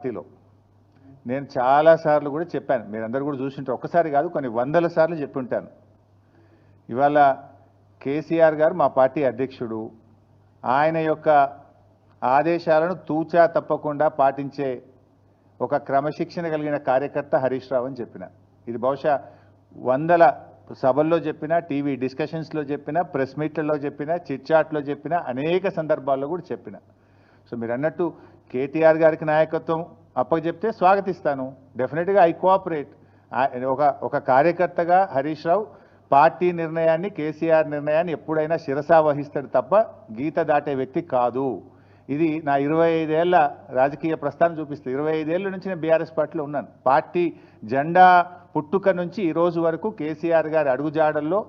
పార్టీలో నేను చాలాసార్లు కూడా చెప్పాను, మీరందరూ కూడా చూసింటారు. ఒక్కసారి కాదు, కొన్ని వందల సార్లు చెప్పి ఉంటాను. ఇవాళ కేసీఆర్ గారు మా పార్టీ అధ్యక్షుడు. ఆయన యొక్క ఆదేశాలను తూచా తప్పకుండా పాటించే ఒక క్రమశిక్షణ కలిగిన కార్యకర్త హరీష్ రావు అని చెప్పిన. ఇది బహుశా వందల సభల్లో చెప్పిన, టీవీ డిస్కషన్స్లో చెప్పిన, ప్రెస్ మీట్లలో చెప్పిన, చిట్చాట్లో చెప్పిన, అనేక సందర్భాల్లో కూడా చెప్పిన. సో మీరు అన్నట్టు కేటీఆర్ గారికి నాయకత్వం అప్పచెప్తే స్వాగతిస్తాను. డెఫినెట్గా ఐ కోఆపరేట్. ఒక కార్యకర్తగా హరీష్ రావు పార్టీ నిర్ణయాన్ని, కేసీఆర్ నిర్ణయాన్ని ఎప్పుడైనా శిరసా వహిస్తాడు తప్ప గీత దాటే వ్యక్తి కాదు. ఇది నా 25 ఏళ్ల రాజకీయ ప్రస్థానం చూపిస్తుంది. 25 ఏళ్ళ నుంచి నేను బీఆర్ఎస్ పార్టీలో ఉన్నాను. పార్టీ జెండా పుట్టుక నుంచి ఈ రోజు వరకు కేసీఆర్ గారి అడుగుజాడల్లో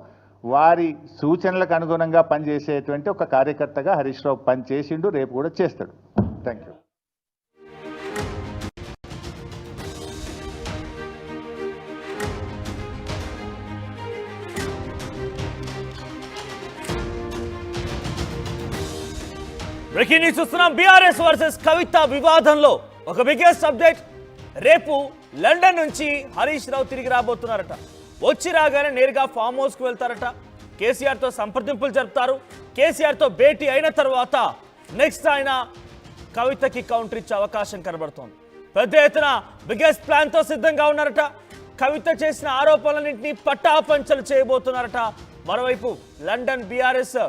వారి సూచనలకు అనుగుణంగా పనిచేసేటువంటి ఒక కార్యకర్తగా హరీష్ రావు పనిచేసిండు, రేపు కూడా చేస్తాడు. Thank you. బ్రేకింగ్ న్యూస్ చూస్తున్నాం. బీఆర్ఎస్ వర్సెస్ కవిత వివాదంలో ఒక బిగ్గెస్ట్ అప్డేట్. రేపు లండన్ నుంచి హరీష్ రావు తిరిగి రాబోతున్నారట. వచ్చి రాగానే నేరుగా ఫామ్ హౌస్ కు వెళ్తారట. కేసీఆర్ తో సంప్రదింపులు జరుపుతారు. కేసీఆర్ తో భేటీ అయిన తర్వాత నెక్స్ట్ ఆయన కవితకి కౌంటర్ ఇచ్చే అవకాశం కనబడుతోంది. పెద్ద ఎత్తున బిగ్గెస్ట్ ప్లాన్ తో సిద్ధంగా ఉన్నారట. కవిత చేసిన ఆరోపణలన్నింటినీ పట్టాపంచలు చేయబోతున్నారట. మరోవైపు లండన్ బీఆర్ఎస్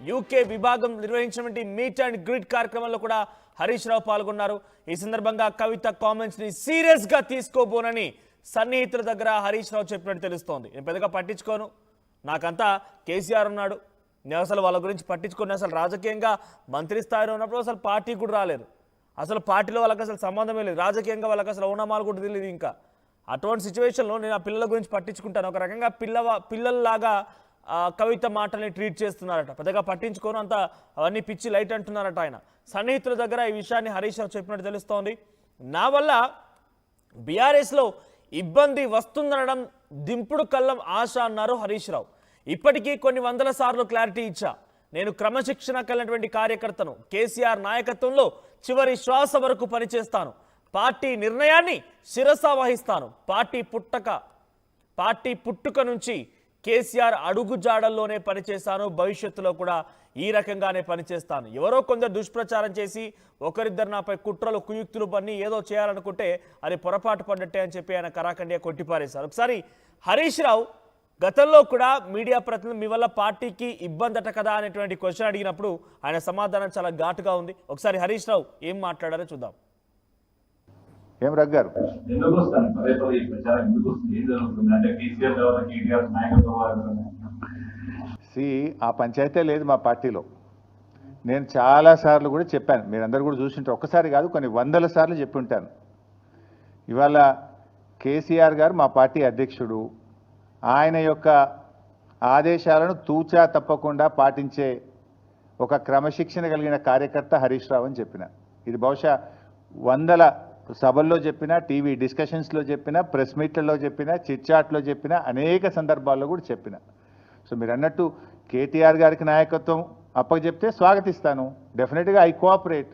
యూకే విభాగం నిర్వహించినటువంటి మీట్ అండ్ గ్రీట్ కార్యక్రమంలో కూడా హరీష్ రావు పాల్గొన్నారు. ఈ సందర్భంగా కవిత కామెంట్స్ ని సీరియస్ గా తీసుకోబోనని సన్నిహితుల దగ్గర హరీష్ రావు చెప్పినట్టు తెలుస్తోంది. నేను పెద్దగా పట్టించుకోను, నాకంతా కేసీఆర్ ఉన్నాడు, నేను అసలు వాళ్ళ గురించి పట్టించుకోను. అసలు రాజకీయంగా మంత్రి స్థాయిలో ఉన్నప్పుడు అసలు పార్టీ కూడా రాలేదు, అసలు పార్టీలో వాళ్ళకి అసలు సంబంధమే లేదు, రాజకీయంగా వాళ్ళకి అసలు ఓనమాలు కూడా తెలియదు. ఇంకా అటువంటి సిచ్యువేషన్లో నేను ఆ పిల్లల గురించి పట్టించుకుంటాను. ఒక రకంగా పిల్లల్లాగా కవిత మాటల్ని ట్రీట్ చేస్తున్నారట. పెద్దగా పట్టించుకోను, అంతా అవన్నీ పిచ్చి లైట్ అంటున్నారట ఆయన. సన్నిహితుల దగ్గర ఈ విషయాన్ని హరీష్ రావు చెప్పినట్టు తెలుస్తోంది. నా వల్ల బీఆర్ఎస్లో ఇబ్బంది వస్తుందనడం దింపుడు కళ్ళం ఆశ అన్నారు హరీష్ రావు. ఇప్పటికీ కొన్ని వందల సార్లు క్లారిటీ ఇచ్చా. నేను క్రమశిక్షణ కలిగినటువంటి కార్యకర్తను. కేసీఆర్ నాయకత్వంలో చివరి శ్వాస వరకు పనిచేస్తాను. పార్టీ నిర్ణయాన్ని శిరసా వహిస్తాను. పార్టీ పుట్టుక నుంచి కేసీఆర్ అడుగుజాడల్లోనే పనిచేస్తాను. భవిష్యత్తులో కూడా ఈ రకంగానే పనిచేస్తాను. ఎవరో కొందరు దుష్ప్రచారం చేసి ఒకరిద్దరు నాపై కుట్రలు కుయుక్తులు పన్ని ఏదో చేయాలనుకుంటే అది పొరపాటు పడ్డట్టే అని చెప్పి ఆయన కరాఖండిగా కొట్టిపారేశారు. ఒకసారి హరీష్ రావు గతంలో కూడా మీడియా ప్రతినిధులు మీ వల్ల పార్టీకి ఇబ్బంది అట కదా అనేటువంటి క్వశ్చన్ అడిగినప్పుడు ఆయన సమాధానం చాలా ఘాటుగా ఉంది. ఒకసారి హరీష్ రావు ఏం మాట్లాడారో చూద్దాం. ఏం రగ్గారు, ఆ పంచాయతీ లేదు మా పార్టీలో. నేను చాలాసార్లు కూడా చెప్పాను, మీరందరూ కూడా చూసింటారు. ఒక్కసారి కాదు, కొన్ని వందల సార్లు చెప్పి ఉంటాను. ఇవాళ కేసీఆర్ గారు మా పార్టీ అధ్యక్షుడు. ఆయన యొక్క ఆదేశాలను తూచా తప్పకుండా పాటించే ఒక క్రమశిక్షణ కలిగిన కార్యకర్త హరీష్ రావు అని చెప్పిన. ఇది బహుశా వందల సభల్లో చెప్పిన, టీవీ డిస్కషన్స్లో చెప్పిన, ప్రెస్ మీట్లలో చెప్పిన, చిట్చాట్లో చెప్పిన, అనేక సందర్భాల్లో కూడా చెప్పిన. సో మీరు అన్నట్టు కేటీఆర్ గారికి నాయకత్వం అప్పచెప్తే స్వాగతిస్తాను. డెఫినెట్గా ఐ కోఆపరేట్.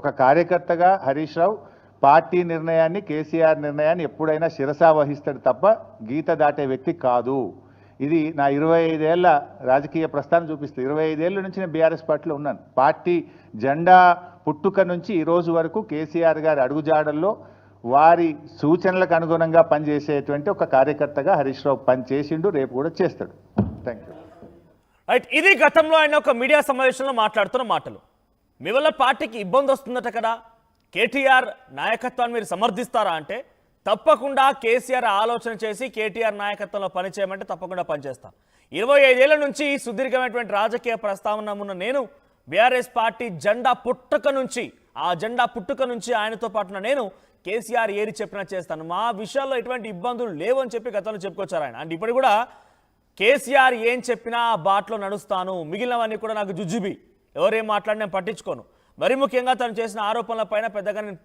ఒక కార్యకర్తగా హరీష్ రావు పార్టీ నిర్ణయాన్ని, కేసీఆర్ నిర్ణయాన్ని ఎప్పుడైనా శిరసా వహిస్తాడు తప్ప గీత దాటే వ్యక్తి కాదు. ఇది నా 25 ఏళ్ల రాజకీయ ప్రస్థానం చూపిస్తుంది. 25 ఏళ్ళ నుంచి నేను బీఆర్ఎస్ పార్టీలో ఉన్నాను. పార్టీ జెండా పుట్టుక నుంచి ఈ రోజు వరకు కేసీఆర్ గారి అడుగుజాడల్లో వారి సూచనలకు అనుగుణంగా పనిచేసేటువంటి ఒక కార్యకర్తగా హరీష్ రావు పనిచేసిండు, రేపు కూడా చేస్తాడు. Thank you. రైట్, ఇది గతంలో ఆయన ఒక మీడియా సమావేశంలో మాట్లాడుతున్న మాటలు. మీ వల్ల పార్టీకి ఇబ్బంది వస్తుందట కదా, కేటీఆర్ నాయకత్వాన్ని మీరు సమర్థిస్తారా అంటే తప్పకుండా కేసీఆర్ ఆలోచన చేసి కేటీఆర్ నాయకత్వంలో పనిచేయమంటే తప్పకుండా పనిచేస్తాను. 25 ఏళ్ల నుంచి సుదీర్ఘమైనటువంటి రాజకీయ ప్రస్తావన ఉన్న నేను బీఆర్ఎస్ పార్టీ జెండా పుట్టుక నుంచి ఆయనతో పాటున నేను కేసీఆర్ ఏరి చెప్పినా చేస్తాను. మా విషయాల్లో ఎటువంటి ఇబ్బందులు లేవని చెప్పి గతంలో చెప్పుకొచ్చారు ఆయన. అండ్ ఇప్పుడు కూడా కేసీఆర్ ఏం చెప్పినా ఆ బాటలో నడుస్తాను, మిగిలినవన్నీ కూడా నాకు జుజుబి, ఎవరేం మాట్లాడినా నేను పట్టించుకోను. మరి ముఖ్యంగా తను చేసిన ఆరోపణల పైన పెద్దగా నేను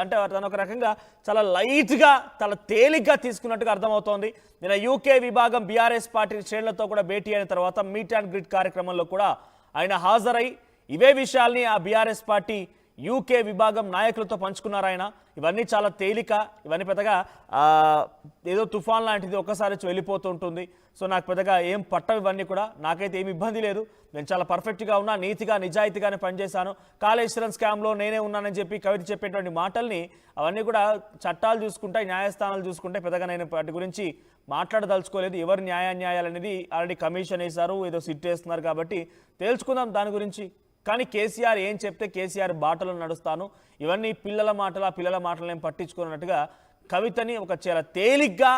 అంటే తను ఒక రకంగా చాలా లైట్గా, చాలా తేలిగ్గా తీసుకున్నట్టుగా అర్థమవుతోంది. నేను యూకే విభాగం బీఆర్ఎస్ పార్టీ శ్రేణులతో కూడా భేటీ అయిన తర్వాత మీట్ అండ్ గ్రీట్ కార్యక్రమంలో కూడా ఆయన హాజరై ఇవే విషయాల్ని ఆ బీఆర్ఎస్ పార్టీ యూకే విభాగం నాయకులతో పంచుకున్నారు ఆయన. ఇవన్నీ చాలా తేలిక, ఇవన్నీ పెద్దగా ఏదో తుఫాన్ లాంటిది ఒక్కసారి వచ్చి వెళ్ళిపోతూ ఉంటుంది. సో నాకు పెద్దగా ఏం పట్టవు ఇవన్నీ కూడా. నాకైతే ఏమి ఇబ్బంది లేదు. నేను చాలా పర్ఫెక్ట్గా ఉన్నా, నీతిగా నిజాయితీగానే పనిచేశాను. కాళేశ్వరం స్కామ్లో నేనే ఉన్నానని చెప్పి కవిత చెప్పేటువంటి మాటల్ని అవన్నీ కూడా చట్టాలు చూసుకుంటాయి, న్యాయస్థానాలు చూసుకుంటే పెద్దగా నేను వాటి గురించి మాట్లాడదలుచుకోలేదు. ఎవరు న్యాయాలు అనేది ఆల్రెడీ కమిషన్ వేశారు, ఏదో సిట్ వేస్తున్నారు కాబట్టి తేల్చుకుందాం దాని గురించి. కానీ కేసీఆర్ ఏం చెప్తే కేసీఆర్ బాటలో నడుస్తాను, ఇవన్నీ పిల్లల మాటలు, ఆ పిల్లల మాటలు ఏం పట్టించుకున్నట్టుగా కవితని ఒక చాలా తేలిగ్గా,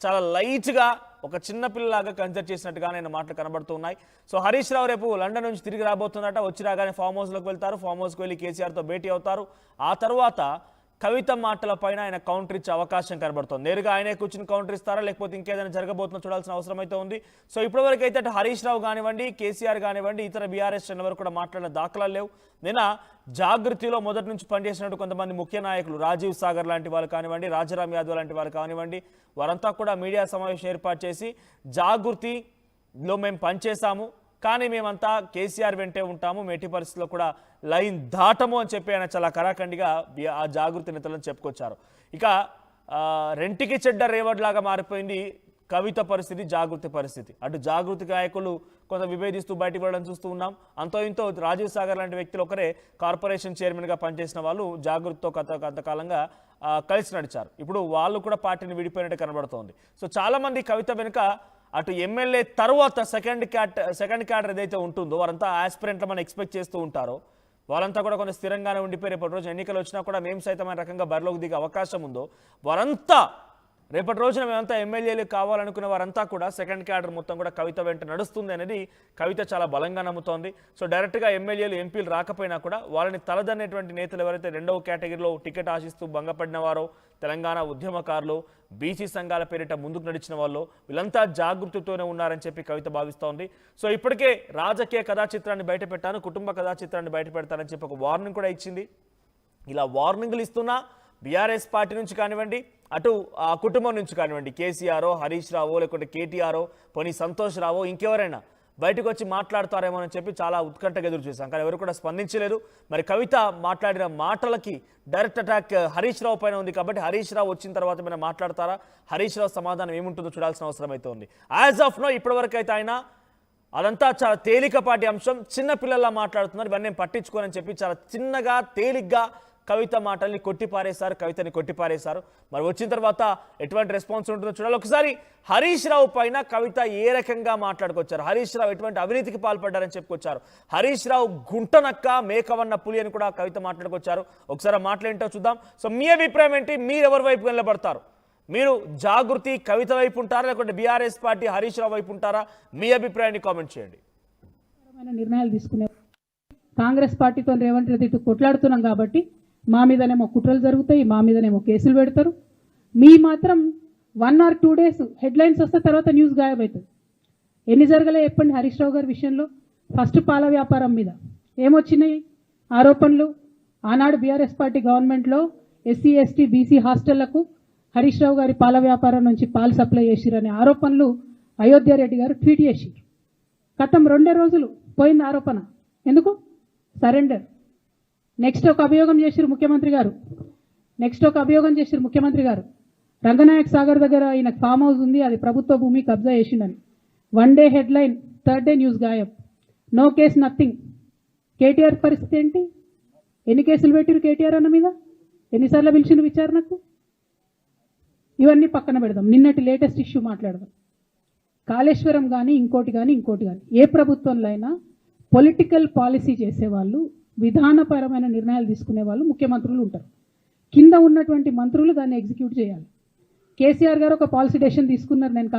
చాలా లైట్గా, ఒక చిన్న పిల్లలాగా కన్సిడర్ చేసినట్టుగా నేను మాటలు కనబడుతూ ఉన్నాయి. సో హరీష్ రావు రేపు లండన్ నుంచి తిరిగి రాబోతున్నట. వచ్చి రాగానే ఫామ్ హౌస్లోకి వెళ్తారు. ఫామ్ హౌస్కి వెళ్ళి కేసీఆర్తో భేటీ అవుతారు. ఆ తర్వాత కవిత మాటల పైన ఆయన కౌంటర్ ఇచ్చే అవకాశం కనబడుతుంది. నేరుగా ఆయనే కూర్చుని కౌంటర్ ఇస్తారా, లేకపోతే ఇంకేదైనా జరగబోతుందో చూడాల్సిన అవసరం అయితే ఉంది. సో ఇప్పటివరకు అయితే అటు హరీష్ రావు కానివ్వండి, కేసీఆర్ కానివ్వండి, ఇతర బీఆర్ఎస్ శ్రేణుల వరకు కూడా మాట్లాడిన దాఖలాలు లేవు. నిన్న జాగృతిలో మొదటి నుంచి పనిచేసినట్టు కొంతమంది ముఖ్య నాయకులు, రాజీవ్ సాగర్ లాంటి వాళ్ళు కానివ్వండి, రాజారాం యాదవ్ లాంటి వాళ్ళు కానివ్వండి, వారంతా కూడా మీడియా సమావేశం ఏర్పాటు చేసి జాగృతిలో మేము పనిచేశాము, కానీ మేమంతా కేసీఆర్ వెంటే ఉంటాము, మెట్టి పరిస్థితుల్లో కూడా లైన్ దాటము అని చెప్పి ఆయన చాలా కరాఖండిగా ఆ జాగృతి నేతలను చెప్పుకొచ్చారు. ఇక రెంటికి చెడ్డ రేవడ్ లాగా మారిపోయింది కవిత పరిస్థితి, జాగృతి పరిస్థితి. అటు జాగృతి నాయకులు కొంత విభేదిస్తూ బయటకు వెళ్ళడం చూస్తూ ఉన్నాం. అంతో ఇంతో రాజీవ్ సాగర్ లాంటి వ్యక్తులు ఒకరే కార్పొరేషన్ చైర్మన్గా పనిచేసిన వాళ్ళు జాగృతితో కొంతకాలంగా కలిసి నడిచారు. ఇప్పుడు వాళ్ళు కూడా పార్టీని విడిపోయినట్టు కనబడుతోంది. సో చాలామంది కవిత వెనుక అటు ఎమ్మెల్యే తర్వాత సెకండ్ క్యాడర్ ఏదైతే ఉంటుందో వారంతా ఆస్పిరెంట్లు మనం ఎక్స్పెక్ట్ చేస్తూ ఉంటారో వాళ్ళంతా కూడా కొంచెం స్థిరంగానే ఉండిపోయి రేపటి రోజు ఎన్నికలు వచ్చినా కూడా మేము సైతమైన రకంగా బరిలోకి దిగే అవకాశం ఉందో వారంతా రేపటి రోజున మేమంతా ఎమ్మెల్యేలు కావాలనుకునే వారంతా కూడా సెకండ్ క్యాడర్ మొత్తం కూడా కవిత వెంట నడుస్తుంది అనేది కవిత చాలా బలంగా నమ్ముతోంది. సో డైరెక్ట్గా ఎమ్మెల్యేలు ఎంపీలు రాకపోయినా కూడా వాళ్ళని తలదన్నేటువంటి నేతలు ఎవరైతే రెండవ కేటగిరీలో టికెట్ ఆశిస్తూ భంగపడిన వారో, తెలంగాణ ఉద్యమకారులు, బీసీ సంఘాల పేరిట ముందుకు నడిచిన వాళ్ళు, వీళ్ళంతా జాగృతితోనే ఉన్నారని చెప్పి కవిత భావిస్తోంది. సో ఇప్పటికే రాజకీయ కథాచిత్రాన్ని బయట పెట్టాను, కుటుంబ కథాచిత్రాన్ని బయట పెడతానని చెప్పి ఒక వార్నింగ్ కూడా ఇచ్చింది. ఇలా వార్నింగ్లు ఇస్తున్నా బీఆర్ఎస్ పార్టీ నుంచి కానివ్వండి, అటు ఆ కుటుంబం నుంచి కానివ్వండి, కేసీఆర్, హరీష్ రావు, లేకుంటే కేటీఆర్, పోనీ సంతోష్ రావు, ఇంకెవరైనా బయటకు వచ్చి మాట్లాడతారేమో అని చెప్పి చాలా ఉత్కంఠగా ఎదురు చూసాం. కానీ ఎవరు కూడా స్పందించలేదు. మరి కవిత మాట్లాడిన మాటలకి డైరెక్ట్ అటాక్ హరీష్ రావు పైన ఉంది కాబట్టి హరీష్ రావు వచ్చిన తర్వాత మీరు మాట్లాడతారా, హరీష్ రావు సమాధానం ఏముంటుందో చూడాల్సిన అవసరం అయితే ఉంది. యాజ్ ఆఫ్ నో ఇప్పటివరకు అయితే ఆయన అదంతా చాలా తేలికపాటి అంశం, చిన్న పిల్లల్లా మాట్లాడుతున్నారు, ఇవన్నీ పట్టించుకోనని చెప్పి చాలా చిన్నగా తేలిగ్గా కవిత మాటల్ని కొట్టిపారేశారు, కవితని కొట్టిపారేశారు. మరి వచ్చిన తర్వాత ఎటువంటి రెస్పాన్స్ ఉంటుందో చూడాలి. ఒకసారి హరీష్ రావు పైన కవిత ఏ రకంగా మాట్లాడుకొచ్చారు, హరీష్ రావు ఎటువంటి అవినీతికి పాల్పడ్డారని చెప్పుకొచ్చారు, హరీష్ రావు గుంటనక్క మేకవన్న పులి అని కూడా కవిత మాట్లాడుకొచ్చారు. ఒకసారి మాట్లాడింటో చూద్దాం. సో మీ అభిప్రాయం ఏంటి? మీరు ఎవరి వైపు నిలబడతారు? మీరు జాగృతి కవిత వైపు ఉంటారా, లేకుంటే బీఆర్ఎస్ పార్టీ హరీష్ రావు వైపు ఉంటారా? మీ అభిప్రాయాన్ని కామెంట్ చేయండి. నిర్ణయాలు తీసుకునే కాంగ్రెస్ పార్టీతో రేవంత్ రెడ్డి కొట్లాడుతున్నాం కాబట్టి మా మీదనేమో కుట్రలు జరుగుతాయి, మా మీదనేమో కేసులు పెడతారు. మీ మాత్రం 1 or 2 days హెడ్లైన్స్ వస్తే తర్వాత న్యూస్ గాయబవుతుంది. ఎన్ని జరగలే చెప్పండి హరీష్ రావు గారి విషయంలో. ఫస్ట్ పాల వ్యాపారం మీద ఏమొచ్చినాయి ఆరోపణలు. ఆనాడు బీఆర్ఎస్ పార్టీ గవర్నమెంట్లో SC ST BC హాస్టళ్లకు Harish Rao గారి పాల వ్యాపారం నుంచి పాలు సప్లై చేసిరనే ఆరోపణలు అయోధ్య రెడ్డి గారు ట్వీట్ చేసిరు. గతం 2 రోజులు పోయింది ఆరోపణ. ఎందుకు? సరెండర్. నెక్స్ట్ ఒక అభియోగం చేసిరు ముఖ్యమంత్రి గారు రంగనాయక్ సాగర్ దగ్గర ఈయన ఫామ్ హౌస్ ఉంది, అది ప్రభుత్వ భూమి కబ్జా చేసిండని. 1 day headline, 3rd day news గాయబ్. No case, nothing. కేటీఆర్ పరిస్థితి ఏంటి? ఎన్ని కేసులు పెట్టిరు కేటీఆర్ అన్న మీద? ఎన్నిసార్లు పిలిచిండు విచారణకు? ఇవన్నీ పక్కన పెడదాం. నిన్నటి లేటెస్ట్ ఇష్యూ మాట్లాడదాం. కాళేశ్వరం కానీ ఇంకోటి కానీ ఏ ప్రభుత్వంలో అయినా పొలిటికల్ పాలసీ చేసేవాళ్ళు, విధానపరమైన నిర్ణయాలు తీసుకునే వాళ్ళు ముఖ్యమంత్రులు ఉంటారు. కింద ఉన్నటువంటి మంత్రులు దాన్ని ఎగ్జిక్యూట్ చేయాలి. కేసీఆర్ గారు ఒక పాలసీ డెసిషన్ తీసుకున్నారు, నేను